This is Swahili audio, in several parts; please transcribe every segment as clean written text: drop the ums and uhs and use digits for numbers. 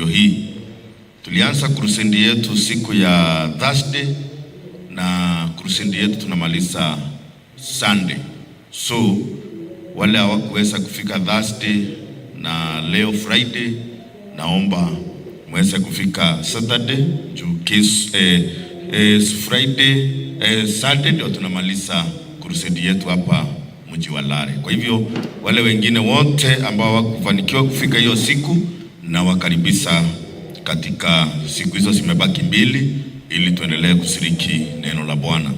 ndio hii. Tulianza crusade yetu siku ya Thursday na crusade yetu tunamaliza Sunday. So wale hawakuweza kufika Thursday na leo Friday, naomba mweze kufika Saturday juu Friday Saturday ndio tunamaliza crusade yetu hapa mji wa Lare. Kwa hivyo wale wengine wote ambao hawakufanikiwa kufika hiyo siku, na wakaribisha katika siku hizo, zimebaki 2 ili tuendelee kushiriki neno la Bwana.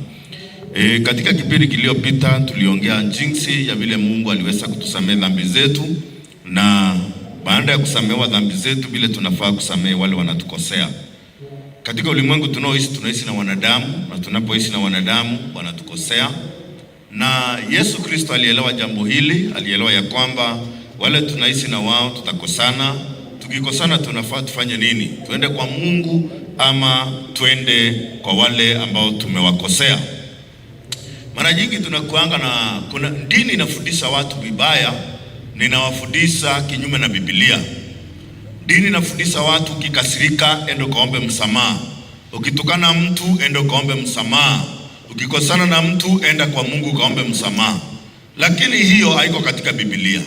Katika kipindi kiliyopita tuliongea jinsi ya vile Mungu aliweza kutusamehe dhambi zetu, na baada ya kusamehewa dhambi zetu vile tunafaa kusamehe wale wanatukosea. Katika ulimwengu tunaishi na wanadamu, na tunapoishi na wanadamu wanatukosea. Na Yesu Kristo alielewa jambo hili, alielewa ya kwamba wale tunaishi na wao tutakosana. Tukikosana tunafaa tufanye nini? Tuende kwa Mungu ama tuende kwa wale ambao tumewakosea? Mara nyingi tunakuanga na kuna dini inafundisha watu vibaya, ninawafundisha kinyume na Biblia. Dini inafundisha watu ukikasirika endo kaombe msamaha, ukitukana mtu endo kaombe msamaha, ukikosana na mtu enda kwa Mungu kaombe msamaha. Lakini hiyo haiko katika Biblia.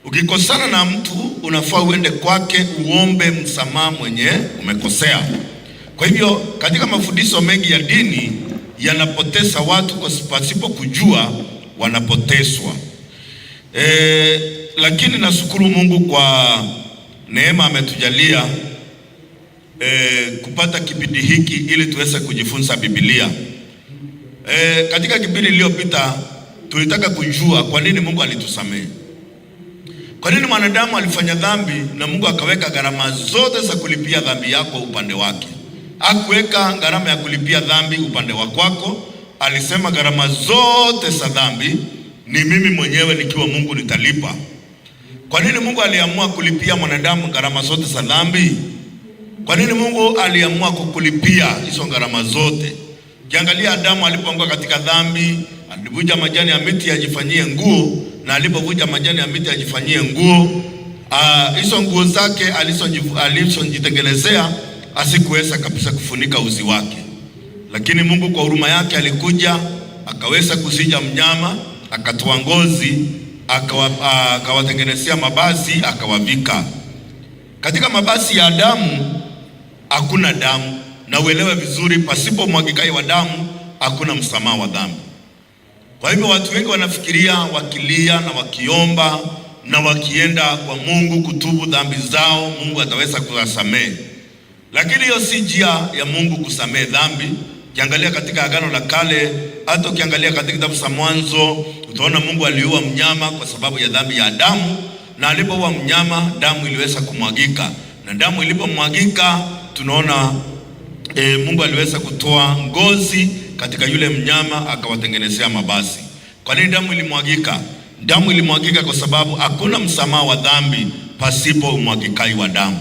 Ukikosana na mtu unafaa uende kwake uombe msamaha mwenye umekosea. Kwa hivyo katika mafundisho mengi ya dini yanapoteza watu kwa pasipo kujua wanapotezwa. Lakini nashukuru Mungu kwa neema ametujalia kupata kipindi hiki ili tuweze kujifunza Biblia. Katika kipindi iliyopita tulitaka kujua kwa nini Mungu alitusamehe. Kwa nini mwanadamu alifanya dhambi na Mungu akaweka gharama zote za kulipia dhambi yako upande wake? Hakuweka gharama ya kulipia dhambi upande wako. Alisema gharama zote za dhambi ni mimi mwenyewe nikiwa Mungu nitalipa. Kwa nini Mungu aliamua kulipia mwanadamu gharama zote za dhambi? Kwa nini Mungu aliamua kukulipia hizo gharama zote? Kiangalia Adamu alipoanguka katika dhambi, alivuja majani ya miti ajifanyie nguo, na alipovuja majani ya miti ajifanyie nguo, hizo nguo zake alizojitengenezea asikuweza kabisa kufunika uzi wake. Lakini Mungu kwa huruma yake alikuja akaweza kusija mnyama, akatoa ngozi, akawatengenezea mabasi, akawavika. Katika mabasi ya Adamu hakuna damu, na uelewe vizuri, pasipo mwagikaji wa damu hakuna msamaha wa dhambi. Kwa hivyo watu wengi wanafikiria wakilia na wakiomba na wakienda kwa Mungu kutubu dhambi zao Mungu ataweza kuwasamehe. Lakini hiyo si njia ya Mungu kusamehe dhambi. Ukiangalia katika Agano la Kale, hata ukiangalia katika kitabu cha Mwanzo, utaona Mungu aliua mnyama kwa sababu ya dhambi ya Adamu, na alipoua mnyama damu iliweza kumwagika, na damu ilipomwagika tunaona Mungu aliweza kutoa ngozi katika yule mnyama akawatengenezea mabasi. Kwa nini damu ilimwagika? Damu ilimwagika kwa sababu hakuna msamaha wa dhambi pasipo umwagikaji wa damu.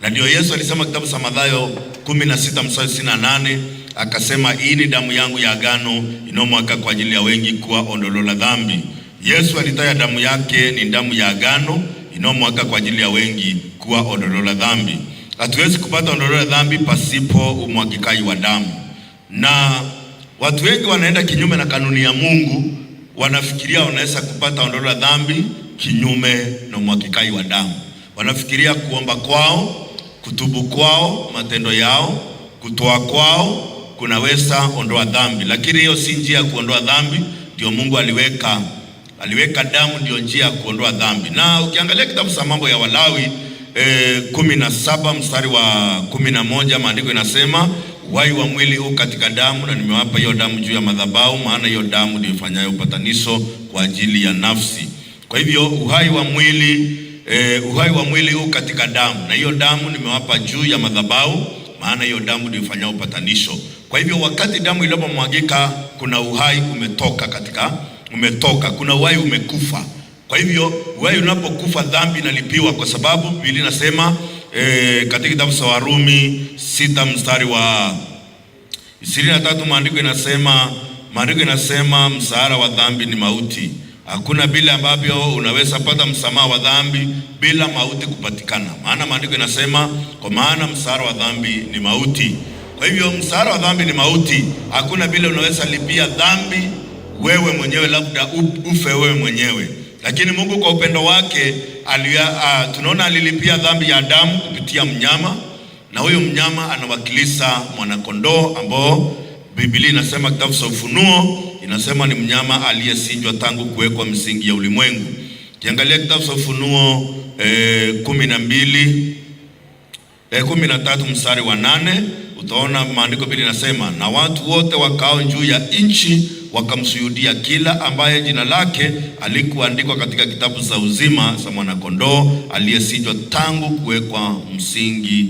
Na ndio Yesu alisema kitabu cha Mathayo 16:28 akasema, hii ni damu yangu ya agano inayomwagika kwa ajili ya wengi kuwa ondoleo la dhambi. Yesu alitaja damu yake ni damu ya agano inayomwagika kwa ajili ya wengi kuwa ondoleo la dhambi. Hatuwezi kupata ondoleo la dhambi pasipo umwagikaji wa damu. Na watu wengi wanaenda kinyume na kanuni ya Mungu, wanafikiria wanaweza kupata ondoleo la dhambi kinyume na umwagikaji wa damu. Wanafikiria kuomba kwao, kutubu kwao, matendo yao, kutoa kwao kunaweza ondoa dhambi. Lakini hiyo si njia ya kuondoa dhambi. Ndio Mungu aliweka damu ndio njia ya kuondoa dhambi. Na ukiangalia kitabu cha Mambo ya Walawi 17 mstari wa 11, maandiko inasema, uhai wa mwili huu katika damu, na nimewapa hiyo damu juu ya madhabahu, maana hiyo damu ndio ifanyayo upatanisho kwa ajili ya nafsi. Kwa hivyo uhai wa mwili huu katika damu, na hiyo damu nimewapa juu ya madhabahu, maana hiyo damu ndio ifanyayo upatanisho. Kwa hivyo wakati damu ilipomwagika kuna uhai umetoka, kuna uhai umekufa. Kwa hivyo uhai unapokufa dhambi inalipiwa, kwa sababu Biblia inasema katika kitabu cha Warumi 6 mstari wa 23, maandiko inasema mshahara wa dhambi ni mauti, Hakuna vile ambavyo unaweza pata msamaha wa dhambi bila mauti kupatikana. Maana maandiko inasema, kwa maana mshahara wa dhambi ni mauti. Kwa hivyo mshahara wa dhambi ni mauti. Hakuna vile unaweza lipia dhambi wewe mwenyewe, labda ufe wewe mwenyewe. Lakini Mungu kwa upendo wake tunaona alilipia dhambi ya Adamu kupitia mnyama, na huyo mnyama anawakilisha mwanakondoo ambao Biblia inasema, kitabu cha Ufunuo inasema ni mnyama aliyechinjwa tangu kuwekwa msingi ya ulimwengu. Kiangalia kitabu cha Ufunuo 13 mstari wa 8, utaona maandiko Biblia inasema, na watu wote wakao juu ya nchi wakamshuhudia kila ambaye jina lake alikuandikwa katika kitabu cha uzima za mwanakondoo aliyechinjwa tangu kuwekwa msingi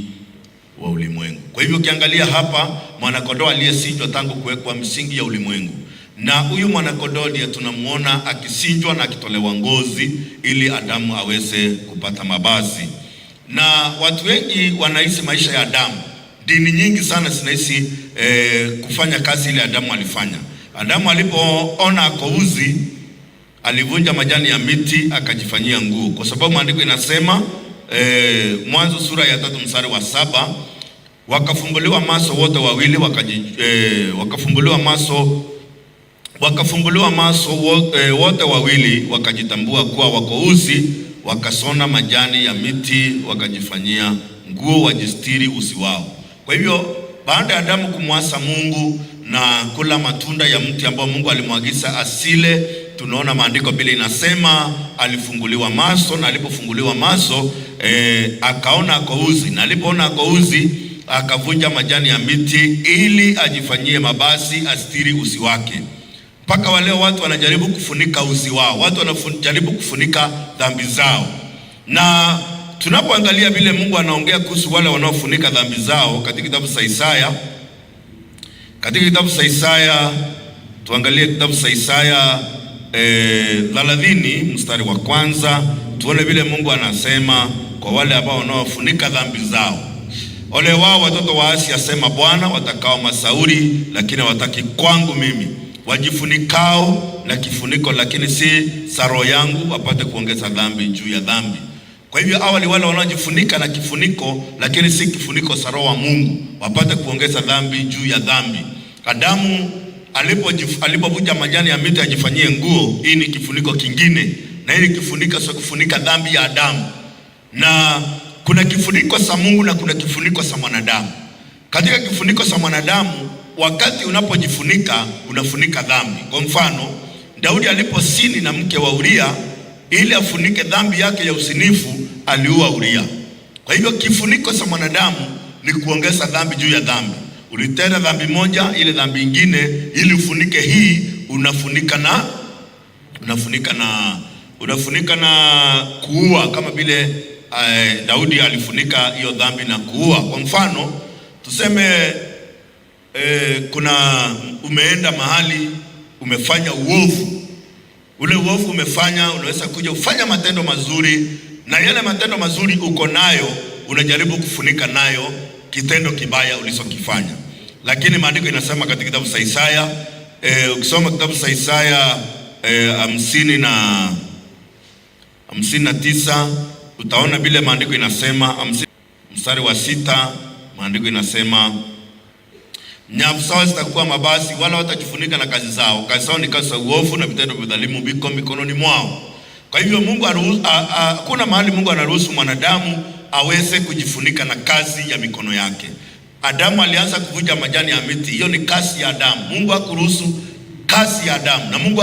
wa ulimwengu. Kwa hivyo ukiangalia hapa, mwanakondoo aliyechinjwa tangu kuwekwa msingi ya ulimwengu, na huyu mwanakondoo ndiye tunamuona akichinjwa na akitolewa ngozi ili Adamu aweze kupata mavazi. Na watu wengi wanaishi maisha ya Adamu. Dini nyingi sana zinaishi kufanya kazi ile Adamu alifanya. Adamu alipoona akouzi, alivunja majani ya miti akajifanyia nguo, kwa sababu maandiko inasema Mwanzo sura ya 3 mstari wa 7, wakafumbuliwa macho wote wawili wote wawili wakajitambua kuwa wakouzi, wakasona majani ya miti wakajifanyia nguo wajistiri usi wao. Kwa hivyo baada ya Adamu kumwasa Mungu na kula matunda ya mti ambao Mungu alimwagiza asile, tunaona maandiko bila inasema alifunguliwa macho, na alipofunguliwa macho akaona akouzi, na alipoona akouzi akavunja majani ya miti ili ajifanyie mabasi astiri usi wake. Mpaka wale watu wanajaribu kufunika usi wao, watu wanajaribu kufunika dhambi zao. Na tunapoangalia vile Mungu anaongea kuhusu wale wanaofunika dhambi zao katika kitabu cha Isaya, tuangalie kitabu cha Isaya 30 mstari wa 1, tuone vile Mungu anasema kwa wale ambao wanaofunika dhambi zao. Ole wao watoto waasi, asema Bwana, watakao masauri lakini hawataki kwangu mimi, wajifunikao na kifuniko lakini si saro yangu, wapate kuongeza dhambi juu ya dhambi. Kwa hivyo awali wale wanaojifunika na kifuniko lakini si kifuniko saro wa Mungu, wapate kuongeza dhambi juu ya dhambi. Adamu alipovunja majani ya miti ajifanyie nguo, hii ni kifuniko kingine, na hii kifunika sio kufunika dhambi ya Adamu. Na kuna kifuniko sa Mungu na kuna kifuniko sa mwanadamu. Katika kifuniko sa mwanadamu, wakati unapojifunika unafunika dhambi. Kwa mfano, Daudi aliposini na mke wa Uria ili afunike dhambi yake ya usinifu, aliua Uria. Kwa hivyo kifuniko sa mwanadamu ni kuongeza dhambi juu ya dhambi. Ulitenda dhambi moja, ile dhambi nyingine ili ufunike hii, unafunika na kuua, kama vile Daudi alifunika hiyo dhambi na kuua. Kwa mfano, tuseme kuna umeenda mahali umefanya uovu. Ule uovu umefanya, unaweza kuja ufanya matendo mazuri, na yale matendo mazuri uko nayo unajaribu kufunika nayo kitendo kibaya ulichokifanya. Lakini maandiko inasema katika kitabu cha Isaya, ukisoma kitabu cha Isaya 59 utaona vile maandiko inasema, mstari wa 6, maandiko inasema nyavu zao zitakuwa mabasi, wala watajifunika na kazi zao. Kazi zao ni kazi za uovu, na vitendo vya dhalimu viko mikononi mwao. Kwa hivyo Mungu kuna mahali Mungu anaruhusu mwanadamu aweze kujifunika na kazi ya mikono yake. Adamu alianza kuvunja majani ya miti, hiyo ni kazi ya Adamu. Mungu hakuruhusu kazi ya Adamu, na Mungu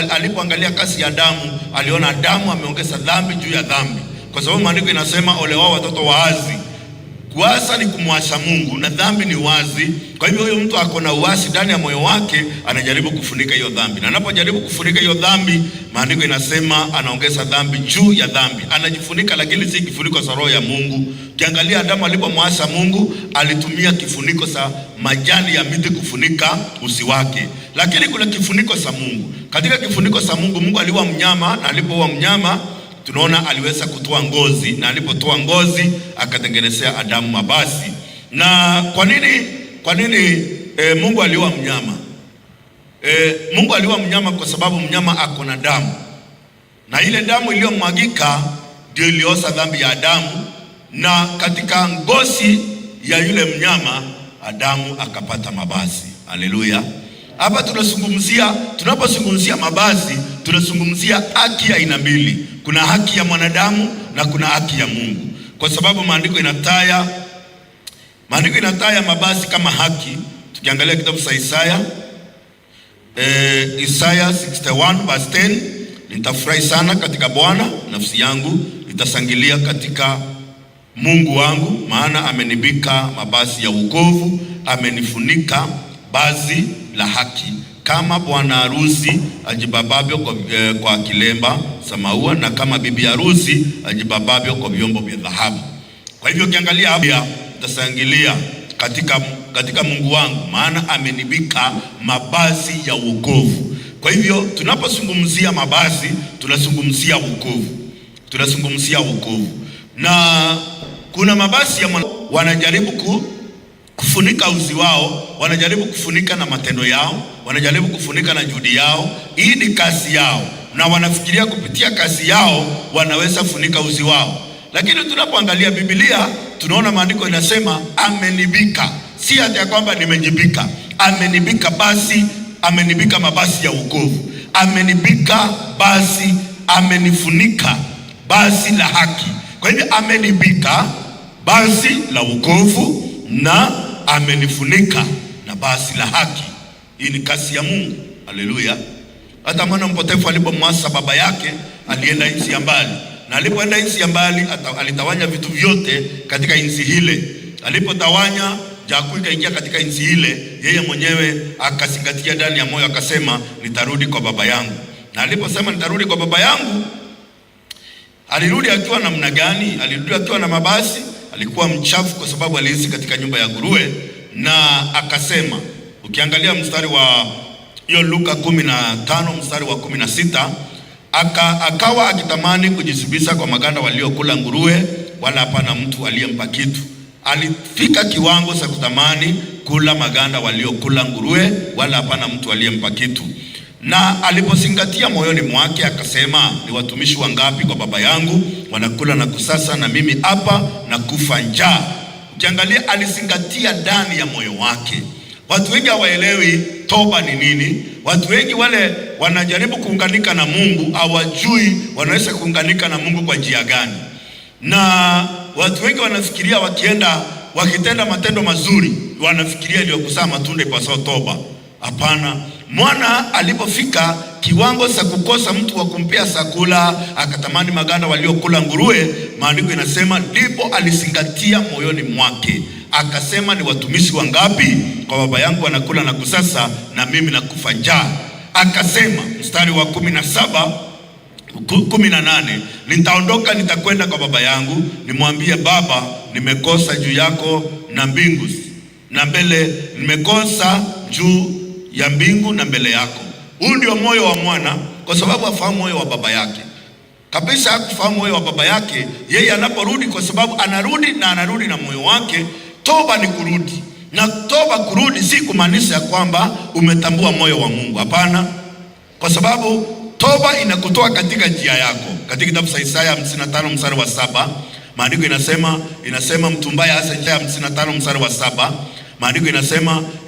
alipoangalia kazi ya Adamu aliona Adamu ameongeza dhambi juu ya dhambi, kwa sababu maandiko inasema ole wao watoto waasi. Kuasi ni kumwasi Mungu na dhambi ni wazi. Kwa hivyo huyo mtu ako na uasi ndani ya moyo wake, anajaribu kufunika hiyo dhambi, na anapojaribu kufunika hiyo dhambi, maandiko inasema anaongeza dhambi juu ya dhambi. Anajifunika, lakini si kifuniko cha roho ya Mungu. Ukiangalia Adamu alipomwasi Mungu, alitumia kifuniko cha majani ya miti kufunika usi wake, lakini kuna kifuniko cha Mungu. Katika kifuniko cha Mungu, Mungu aliua mnyama, na alipoua mnyama tunaona aliweza kutoa ngozi, na alipotoa ngozi akatengenezea Adamu mabasi. Na kwa nini Mungu aliua mnyama? Mungu aliua mnyama kwa sababu mnyama ako na damu, na ile damu iliyomwagika ndio iliosha dhambi ya Adamu, na katika ngozi ya yule mnyama Adamu akapata mavazi. Haleluya! Hapa tunapozungumzia mavazi, tunazungumzia haki ya aina mbili. Kuna haki ya mwanadamu na kuna haki ya Mungu, kwa sababu maandiko inataya mavazi kama haki. Tukiangalia kitabu cha Isaya 61 verse 10, nitafurahi sana katika Bwana, nafsi yangu itasangilia katika Mungu wangu, maana amenivika mavazi ya wokovu, amenifunika vazi la haki, kama bwana harusi ajibabavyo kwa kilemba cha maua, na kama bibi harusi ajibabavyo kwa vyombo vya dhahabu. Kwa hivyo ukiangalia hapa, utasangilia katika Mungu wangu, maana amenivika mavazi ya wokovu. Kwa hivyo tunapozungumzia mavazi, tunazungumzia wokovu. Na kuna mavazi ya wanajaribu kufunika uzi wao, wanajaribu kufunika na matendo yao, wanajaribu kufunika na juhudi yao. Hii ni kazi yao, na wanafikiria kupitia kazi yao wanaweza funika uzi wao. Lakini tunapoangalia Biblia, tunaona maandiko inasema amenivika, si hata kwamba nimejibika. Amenivika basi, amenivika mavazi ya wokovu, amenivika basi, amenifunika basi la haki. Kwa hivyo amenivika basi la wokovu na amenifunika na basi la haki. Hii ni kazi ya Mungu. Haleluya! Hata mwana mpotevu alipomwasi baba yake, alienda nchi ya mbali, na alipoenda nchi ya mbali alitawanya vitu vyote katika nchi ile. Alipotawanya, jaku ikaingia katika nchi ile, yeye mwenyewe akazingatia ndani ya moyo, akasema nitarudi kwa baba yangu. Na aliposema nitarudi kwa baba yangu, alirudi akiwa namna gani? Alirudi akiwa na mabasi. Alikuwa mchafu kwa sababu aliishi katika nyumba ya nguruwe. Na akasema, ukiangalia mstari wa hiyo Luka 15 mstari wa 16, akawa akitamani kujisibisha kwa maganda waliokula nguruwe, wala hapana mtu aliyempa kitu. Alifika kiwango cha kutamani kula maganda waliokula nguruwe, wala hapana mtu aliyempa kitu. Na alipozingatia moyoni mwake, akasema, ni watumishi wangapi kwa baba yangu wanakula na kusasa, na mimi hapa na kufa njaa. Ukiangalia, alizingatia ndani ya moyo wake. Watu wengi hawaelewi toba ni nini. Watu wengi wale wanajaribu kuunganika na Mungu, hawajui wanaweza kuunganika na Mungu kwa njia gani. Na watu wengi wanafikiria wakitenda matendo mazuri, wanafikiria ndio kuzaa matunda ipasao toba. Hapana. Mwana alipofika kiwango cha kukosa mtu wa kumpea chakula, akatamani maganda waliokula nguruwe, maandiko inasema ndipo alizingatia moyoni mwake, akasema, ni watumishi wangapi kwa baba yangu wanakula na kusasa, na mimi nakufa njaa. Akasema mstari wa 18, nitaondoka nitakwenda kwa baba yangu, nimwambie, Baba, nimekosa juu yako na mbingu na mbele, nimekosa juu ya mbingu na mbele yako. Huu ndio moyo wa mwana, kwa sababu afahamu moyo wa baba yake kabisa. Hakufahamu moyo wa baba yake. Yeye anaporudi, kwa sababu anarudi na moyo wake. Toba ni kurudi, na kurudi si kumaanisha ya kwamba umetambua moyo wa Mungu. Hapana, kwa sababu toba inakutoa katika njia yako. Katika kitabu cha Isaya 55 mstari wa 7, maandiko inasema mtu mbaya hasa njia. 55 mstari wa 7, maandiko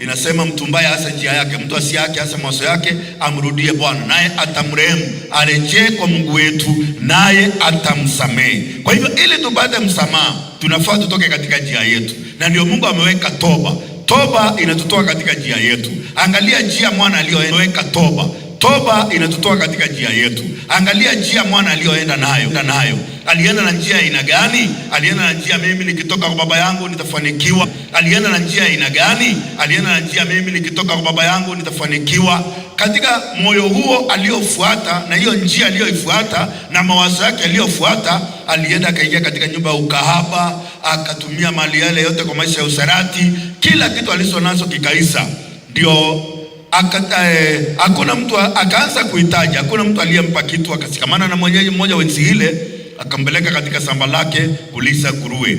inasema mtu mbaya hasa njia yake, mtu asi yake hasa mawazo yake, amrudie Bwana naye atamrehemu, arejee kwa Mungu wetu naye atamsamehe. Kwa hivyo ili tupate msamaha, tunafaa tutoke katika njia yetu, na ndio Mungu ameweka toba. Toba inatutoa katika njia yetu. Angalia njia mwana aliyoweka toba. Toba inatutoa katika njia yetu. Angalia njia mwana aliyoenda nayo. Alienda na njia aina gani? Alienda na njia, mimi nikitoka kwa baba yangu nitafanikiwa. Alienda na njia aina gani? Alienda na njia, mimi nikitoka kwa baba yangu nitafanikiwa. Katika moyo huo aliofuata, na hiyo njia aliyoifuata, na mawazo yake aliyofuata, alienda akaingia katika nyumba ya ukahaba, akatumia mali yale yote kwa maisha ya usharati. Kila kitu alicho nacho kikaisa. Ndio hakuna mtu akaanza kuhitaji, hakuna mtu aliyempa kitu. Akasikamana na mwenyeji mmoja wa nchi ile, akampeleka katika shamba lake kulisha nguruwe.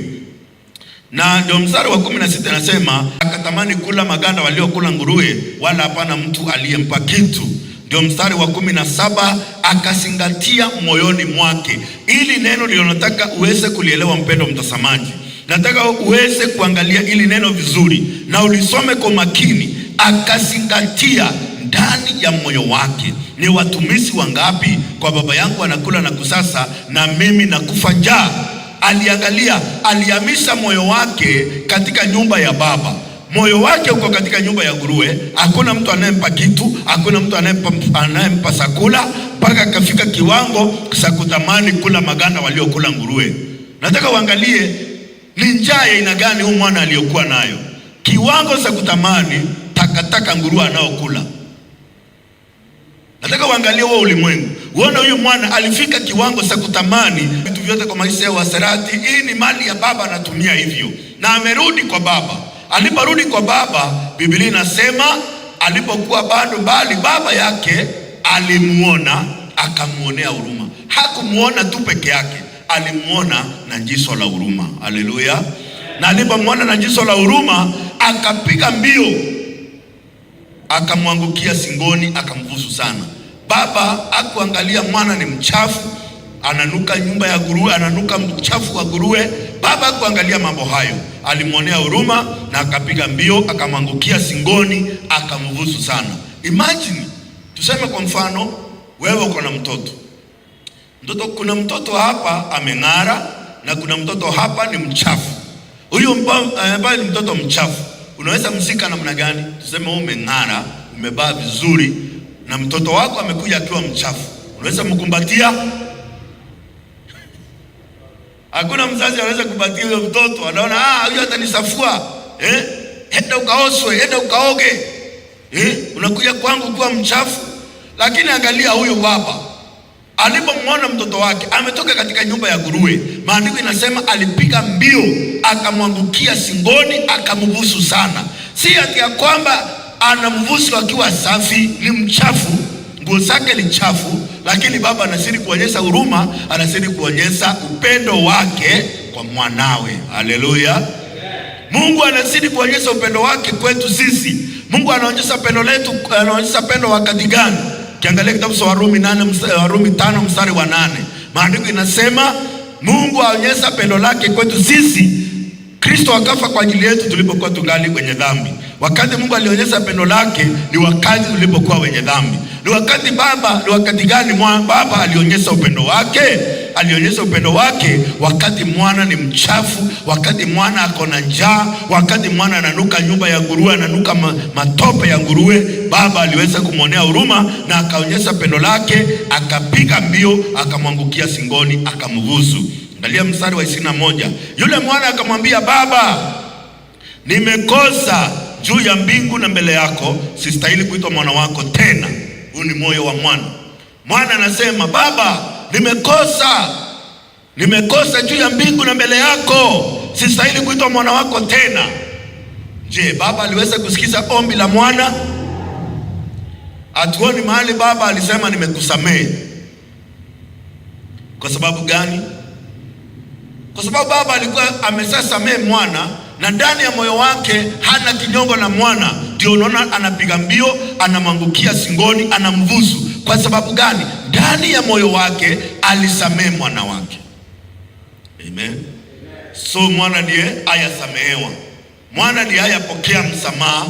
Na ndio mstari wa 16 anasema, akatamani kula maganda waliokula nguruwe, wala hapana mtu aliyempa kitu. Ndio mstari wa 17, akazingatia moyoni mwake. Ili neno ndio nataka uweze kulielewa, mpendo mtazamaji. Nataka uweze kuangalia ili neno vizuri na ulisome kwa makini. Akazingatia ndani ya moyo wake. Ni watumishi wangapi kwa baba yangu anakula na kusasa na mimi nakufa njaa? Aliangalia, alihamisha moyo wake katika nyumba ya baba. Moyo wake uko katika nyumba ya nguruwe. Hakuna mtu anayempa kitu, hakuna mtu anayempa chakula, mpaka akafika kiwango cha kutamani kula maganda waliokula nguruwe. Nataka uangalie ni njaa ya aina gani huyu mwana aliyokuwa nayo, kiwango cha kutamani takataka nguruwe anaokula. Nataka uangalie huo ulimwengu, uone huyu mwana alifika kiwango cha kutamani vitu vyote kwa maisha ya uasherati. Hii ni mali ya baba, anatumia hivyo, na amerudi kwa baba. Aliporudi kwa baba, Biblia inasema alipokuwa bado mbali, baba yake alimuona, akamuonea huruma. Hakumuona tu peke yake, alimuona na jicho la huruma. Haleluya! Na alipomuona na jicho la huruma, akapiga mbio, akamwangukia singoni, akambusu sana. Baba hakuangalia mwana ni mchafu, ananuka nyumba ya nguruwe, ananuka mchafu wa nguruwe. Baba hakuangalia mambo hayo, alimuonea huruma na akapiga mbio, akamwangukia singoni, akambusu sana. Imagine, tuseme kwa mfano wewe uko na mtoto. Kuna mtoto hapa ameng'ara na kuna mtoto hapa ni mchafu. Huyu ambaye ni mtoto mchafu, unaweza msika namna gani? Tuseme wewe umeng'ara, umevaa vizuri, na mtoto wako amekuja akiwa mchafu. Unaweza mkumbatia? Hakuna mzazi anaweza kumbatia huyo mtoto. Anaona huyo atanisafua. Enda ukaoswe, enda ukaoge. Unakuja kwangu kuwa mchafu. Lakini angalia huyo baba, alipomwona mtoto wake ametoka katika nyumba ya nguruwe, maandiko inasema alipiga mbio, akamwangukia singoni, akambusu sana. Si ati ya kwamba anambusu akiwa safi, ni mchafu, nguo zake ni chafu, lakini baba anazidi kuonyesha huruma, anazidi kuonyesha upendo wake kwa mwanawe. Haleluya! Mungu anazidi kuonyesha upendo wake kwetu sisi. Mungu anaonyesha pendo letu, anaonyesha pendo wakati gani? Kiangalia kitabu cha Warumi 5 mstari wa 8. Maandiko inasema Mungu aonyesha pendo lake kwetu sisi, Kristo akafa kwa ajili yetu tulipokuwa tungali wenye dhambi. Wakati Mungu alionyesha pendo lake ni wakati tulipokuwa wenye dhambi. Ni wakati gani baba alionyesha upendo wake? Alionyesha upendo wake wakati mwana ni mchafu, wakati mwana ako na njaa, wakati mwana ananuka nyumba ya nguruwe, ananuka matope ya nguruwe. Baba aliweza kumwonea huruma na akaonyesha pendo lake, akapiga mbio, akamwangukia singoni, akambusu. Angalia mstari wa 21. Yule mwana akamwambia, baba, nimekosa juu ya mbingu na mbele yako, sistahili kuitwa mwana wako tena. Huu ni moyo wa mwana. Mwana anasema, baba, nimekosa juu ya mbingu na mbele yako, sistahili kuitwa mwana wako tena. Je, baba aliweza kusikiza ombi la mwana? Hatuoni mahali baba alisema nimekusamehe. Kwa sababu gani? Kwa sababu baba alikuwa ameshasamehe mwana, na ndani ya moyo wake hana kinyongo na mwana. Ndio unaona anapiga mbio, anamwangukia singoni, anambusu. Kwa sababu gani? Ndani ya moyo wake alisamehe mwana wake. Amen. So mwana ndiye ayasamehewa, mwana ndiye ayapokea msamaha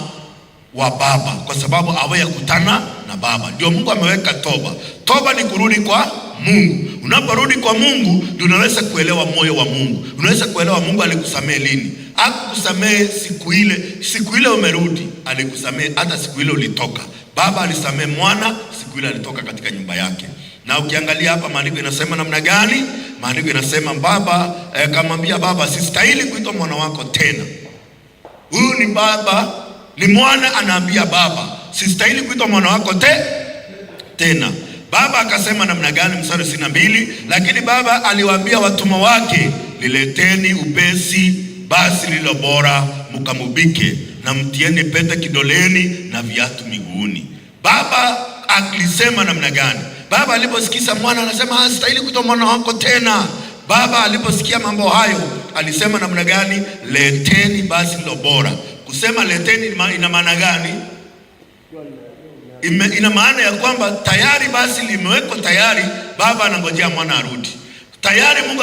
wa baba, kwa sababu awaya kutana na baba. Ndio Mungu ameweka toba. Toba ni kurudi kwa Mungu. Unaporudi kwa Mungu ndio unaweza kuelewa moyo wa Mungu. Unaweza kuelewa Mungu alikusamehe lini. Hakukusamehe siku ile umerudi, alikusamehe hata siku ile ulitoka. Baba alisamehe mwana siku ile alitoka katika nyumba yake. Na ukiangalia hapa maandiko inasema namna gani? Maandiko inasema baba akamwambia baba, sistahili kuitwa mwana wako tena. Huyu ni baba, ni mwana anaambia baba, sistahili kuitwa mwana wako tena. Baba akasema namna gani? Mstari 22, lakini baba aliwaambia watumwa wake, lileteni upesi basi lilo bora, mkamubike na mtieni pete kidoleni na viatu miguuni. Baba alisema namna gani? Baba aliposikia mwana anasema hastahili kuitwa mwana wako tena, baba aliposikia mambo hayo alisema namna gani? Leteni basi lilo bora. Kusema leteni ina maana gani? ina maana ya kwamba tayari basi limewekwa tayari, baba anangojea mwana arudi. Tayari Mungu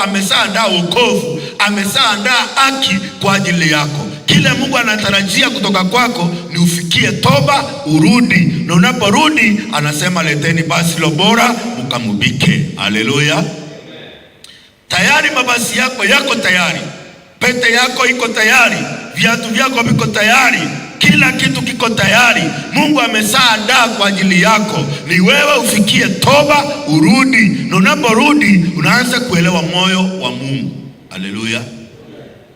ameshaandaa wokovu, ameshaandaa haki kwa ajili yako. Kile Mungu anatarajia kutoka kwako ni ufikie toba, urudi, na unaporudi anasema leteni basi lo bora mkamubike. Haleluya. Tayari mabasi yako yako tayari, pete yako iko tayari, viatu vyako viko tayari, kila kitu kiko tayari. Mungu ameshaandaa kwa ajili yako, ni wewe ufikie toba, urudi, na unaporudi unaanza kuelewa moyo wa Mungu. Haleluya.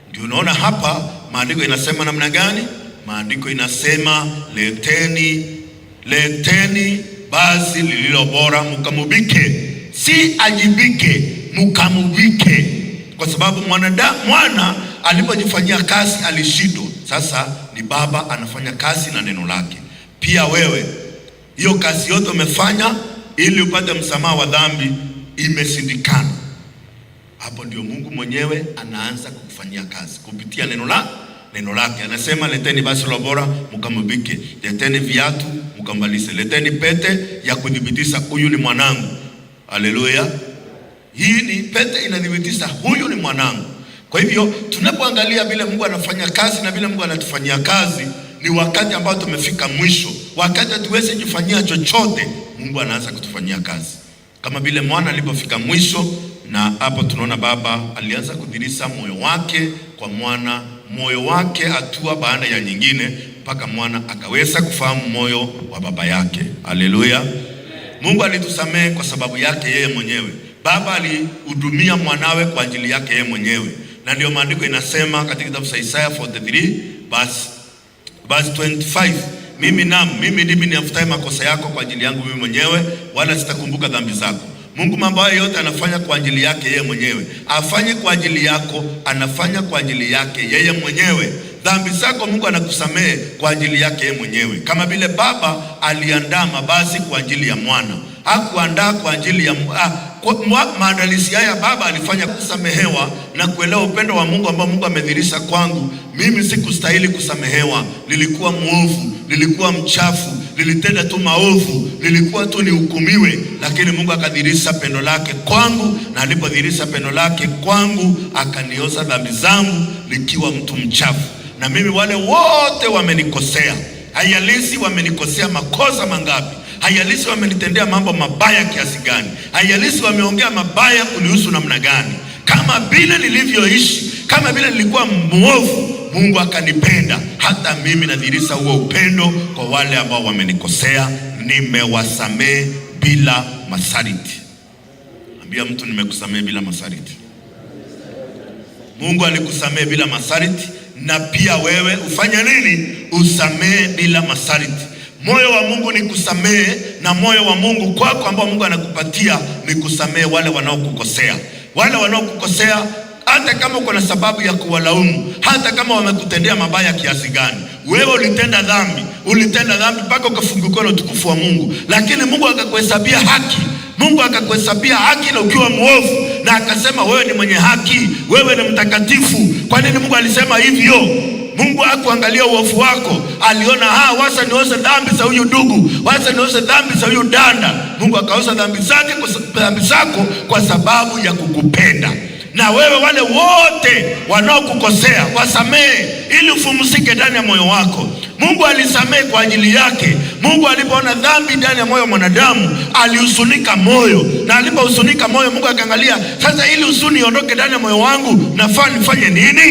Ndio unaona hapa maandiko inasema namna gani? Maandiko inasema leteni basi lililo bora mkamubike. Si ajibike, mkamubike. Kwa sababu mwana alipojifanyia kazi alishindwa. Sasa ni baba anafanya kazi na neno lake. Pia wewe hiyo kazi yote umefanya ili upate msamaha wa dhambi imeshindikana. Hapo ndio Mungu mwenyewe anaanza kukufanyia kazi kupitia neno lake. Anasema leteni basi lo bora mkamubike, leteni viatu mkambalise, leteni pete ya kudhibitisha huyu ni mwanangu. Haleluya. Hii ni pete inadhibitisha huyu ni mwanangu. Kwa hivyo tunapoangalia vile Mungu anafanya kazi na vile Mungu anatufanyia kazi, ni wakati ambao tumefika mwisho. Wakati hatuwezi kufanyia chochote, Mungu anaanza kutufanyia kazi. Kama vile mwana alipofika mwisho, na hapo tunaona baba alianza kudhihirisha moyo wake kwa mwana, moyo wake hatua baada ya nyingine, mpaka mwana akaweza kufahamu moyo wa baba yake. Haleluya. Mungu alitusamehe kwa sababu yake yeye mwenyewe. Baba alihudumia mwanawe kwa ajili yake yeye mwenyewe. Na ndio maandiko inasema katika kitabu cha Isaya 43 verse 25, mimi ndimi niafutaye makosa yako kwa ajili yangu mimi mwenyewe, wala sitakumbuka dhambi zako. Mungu mambo hayo yote anafanya kwa ajili yake yeye mwenyewe. Afanye kwa ajili yako, anafanya kwa ajili yake yeye mwenyewe. Dhambi zako Mungu anakusamehe kwa ajili yake yeye mwenyewe. Kama vile baba aliandaa mabasi kwa ajili ya mwana, hakuandaa kwa ajili ya maandalizi haya baba alifanya kusamehewa na kuelewa upendo wa Mungu ambao Mungu amedhihirisha kwangu. Mimi sikustahili kusamehewa, nilikuwa muovu, nilikuwa mchafu, nilitenda tu maovu, nilikuwa tu nihukumiwe, lakini Mungu akadhihirisha pendo lake kwangu, na alipodhihirisha pendo lake kwangu akanioza dhambi zangu nikiwa mtu mchafu. Na mimi wale wote wamenikosea, hayalisi wamenikosea makosa mangapi, hayalisi wamenitendea mambo mabaya kiasi gani, hayalisi wameongea mabaya kunihusu namna gani, kama vile nilivyoishi, kama vile nilikuwa mwovu, Mungu akanipenda. Hata mimi nadhihirisha huo upendo kwa wale ambao wamenikosea. Nimewasamehe bila masharti. Ambia mtu nimekusamehe bila masharti. Mungu alikusamehe bila masharti, na pia wewe ufanye nini? Usamehe bila masharti. Moyo wa Mungu ni kusamehe, na moyo wa Mungu kwako ambao Mungu anakupatia ni kusamehe wale wanaokukosea. Wale wanaokukosea hata kama uko na sababu ya kuwalaumu, hata kama wamekutendea mabaya kiasi gani. Wewe ulitenda dhambi mpaka ukafungukiwa na utukufu wa Mungu, lakini Mungu akakuhesabia haki. Mungu akakuhesabia haki na ukiwa muovu, na akasema wewe ni mwenye haki, wewe ni mtakatifu. Kwa nini Mungu alisema hivyo? Mungu hakuangalia uovu wako, aliona wasa nioshe dhambi za huyu ndugu, wasa nioshe dhambi za huyu dada. Mungu akaosha dhambi zako kwa sababu ya kukupenda. Na wewe wale wote wanaokukosea wasamehe, ili ufumsike ndani ya moyo wako. Mungu alisamehe kwa ajili yake. Mungu alipoona dhambi ndani ya moyo wa mwanadamu alihuzunika moyo, na alipohuzunika moyo Mungu akaangalia, sasa ili huzuni iondoke ndani ya moyo wangu nafaa nifanye nini?